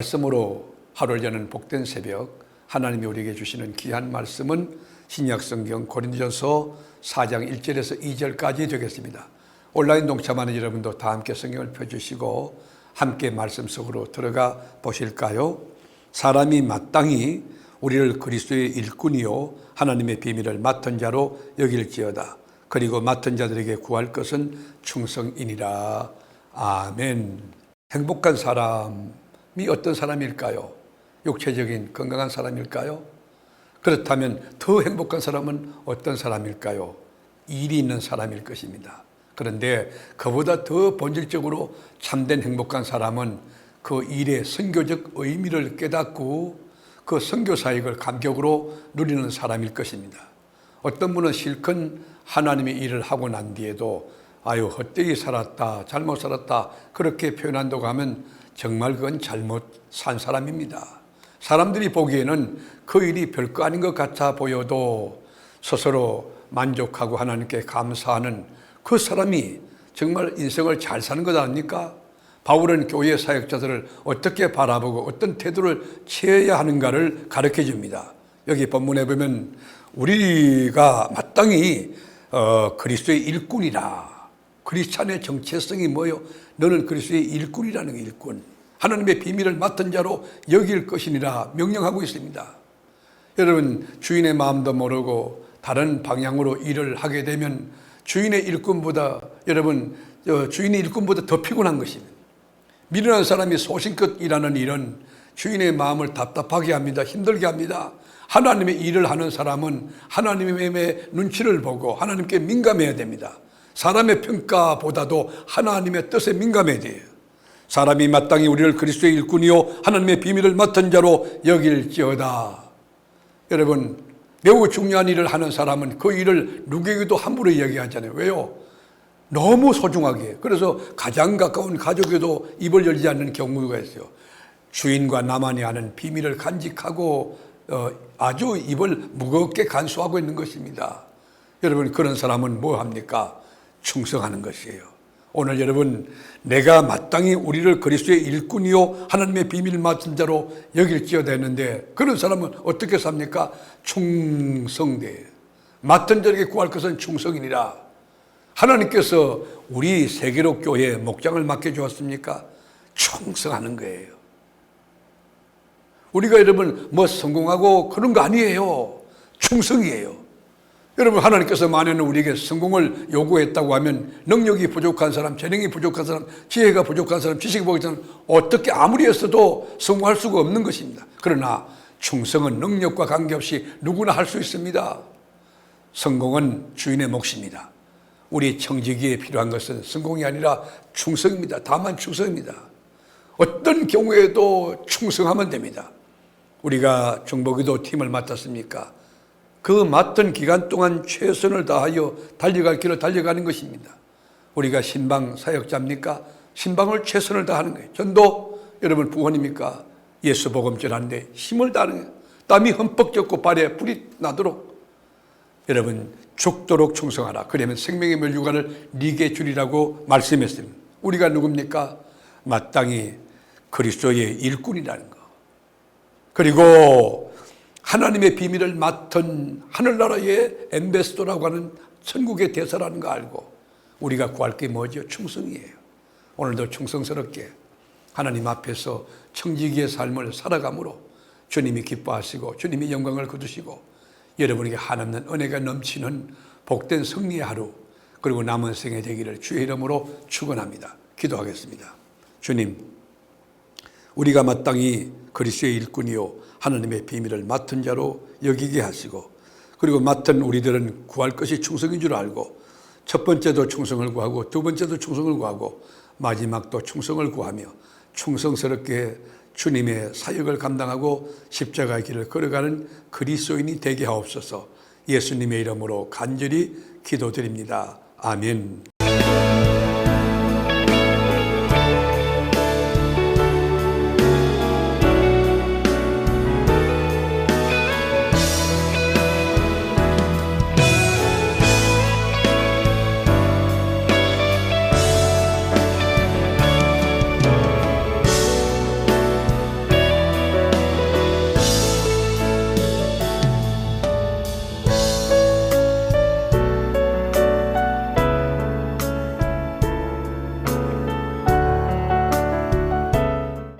말씀으로 하루를 여는 복된 새벽, 하나님이 우리에게 주시는 귀한 말씀은 신약성경 고린도전서 4장 1절에서 2절까지 되겠습니다. 온라인 동참하는 여러분도 다 함께 성경을 펴주시고 함께 말씀 속으로 들어가 보실까요? 사람이 마땅히 우리를 그리스도의 일꾼이요 하나님의 비밀을 맡은 자로 여길지어다. 그리고 맡은 자들에게 구할 것은 충성이니라. 아멘. 행복한 사람이 어떤 사람일까요? 육체적인 건강한 사람일까요? 그렇다면 더 행복한 사람은 어떤 사람일까요? 일이 있는 사람일 것입니다. 그런데 그보다 더 본질적으로 참된 행복한 사람은 그 일의 선교적 의미를 깨닫고 그 선교 사역을 감격으로 누리는 사람일 것입니다. 어떤 분은 실컷 하나님의 일을 하고 난 뒤에도 아유 헛되이 살았다, 잘못 살았다 그렇게 표현한다고 하면 정말 그건 잘못 산 사람입니다. 사람들이 보기에는 그 일이 별거 아닌 것 같아 보여도 스스로 만족하고 하나님께 감사하는 그 사람이 정말 인생을 잘 사는 것 아닙니까? 바울은 교회 사역자들을 어떻게 바라보고 어떤 태도를 취해야 하는가를 가르쳐 줍니다. 여기 본문에 보면 우리가 마땅히 그리스도의 일꾼이라. 크리스찬의 정체성이 뭐요? 너는 그리스도의 일꾼이라는 게 일꾼. 하나님의 비밀을 맡은 자로 여길 것이니라 명령하고 있습니다. 여러분 주인의 마음도 모르고 다른 방향으로 일을 하게 되면 주인의 일꾼보다 주인의 일꾼보다 더 피곤한 것입니다. 미련한 사람이 소신껏 일하는 일은 주인의 마음을 답답하게 합니다. 힘들게 합니다. 하나님의 일을 하는 사람은 하나님의 눈치를 보고 하나님께 민감해야 됩니다. 사람의 평가보다도 하나님의 뜻에 민감해야 돼요. 사람이 마땅히 우리를 그리스도의 일꾼이요 하나님의 비밀을 맡은 자로 여길지어다. 여러분 매우 중요한 일을 하는 사람은 그 일을 누구에게도 함부로 이야기하잖아요. 왜요? 너무 소중하게. 그래서 가장 가까운 가족에도 입을 열지 않는 경우가 있어요. 주인과 나만이 아는 비밀을 간직하고 아주 입을 무겁게 간수하고 있는 것입니다. 여러분 그런 사람은 뭐 합니까? 충성하는 것이에요. 오늘 여러분 내가 마땅히 우리를 그리스도의 일꾼이요 하나님의 비밀을 맡은 자로 여길지어다 했는데 그런 사람은 어떻게 삽니까? 충성돼. 맡은 자에게 구할 것은 충성이니라. 하나님께서 우리 세계로 교회 목장을 맡겨주었습니까? 충성하는 거예요. 우리가 여러분 뭐 성공하고 그런 거 아니에요. 충성이에요. 여러분 하나님께서 만약에 우리에게 성공을 요구했다고 하면 능력이 부족한 사람, 재능이 부족한 사람, 지혜가 부족한 사람, 지식이 부족한 사람 어떻게 아무리 했어도 성공할 수가 없는 것입니다. 그러나 충성은 능력과 관계없이 누구나 할 수 있습니다. 성공은 주인의 몫입니다. 우리 청지기에 필요한 것은 성공이 아니라 충성입니다. 다만 충성입니다. 어떤 경우에도 충성하면 됩니다. 우리가 중보기도 팀을 맡았습니까? 그 맡은 기간 동안 최선을 다하여 달려갈 길을 달려가는 것입니다. 우리가 신방 사역자입니까? 신방을 최선을 다하는 거예요. 전도 여러분 부원입니까? 예수 복음질 하는데 힘을 다하는 거예요. 땀이 흠뻑 젖고 발에 불이 나도록 여러분 죽도록 충성하라. 그러면 생명의 멸류관을 네게 주리라고 말씀했습니다. 우리가 누굽니까? 마땅히 그리스도의 일꾼이라는 거. 그리고 하나님의 비밀을 맡은 하늘나라의 엠베스더라고 하는 천국의 대사라는 거 알고 우리가 구할 게 뭐죠? 충성이에요. 오늘도 충성스럽게 하나님 앞에서 청지기의 삶을 살아감으로 주님이 기뻐하시고 주님이 영광을 거두시고 여러분에게 한없는 은혜가 넘치는 복된 승리의 하루 그리고 남은 생에 되기를 주의 이름으로 축원합니다. 기도하겠습니다. 주님, 우리가 마땅히 그리스도의 일꾼이요 하나님의 비밀을 맡은 자로 여기게 하시고 그리고 맡은 우리들은 구할 것이 충성인 줄 알고 첫 번째도 충성을 구하고 두 번째도 충성을 구하고 마지막도 충성을 구하며 충성스럽게 주님의 사역을 감당하고 십자가의 길을 걸어가는 그리스도인이 되게 하옵소서. 예수님의 이름으로 간절히 기도드립니다. 아멘.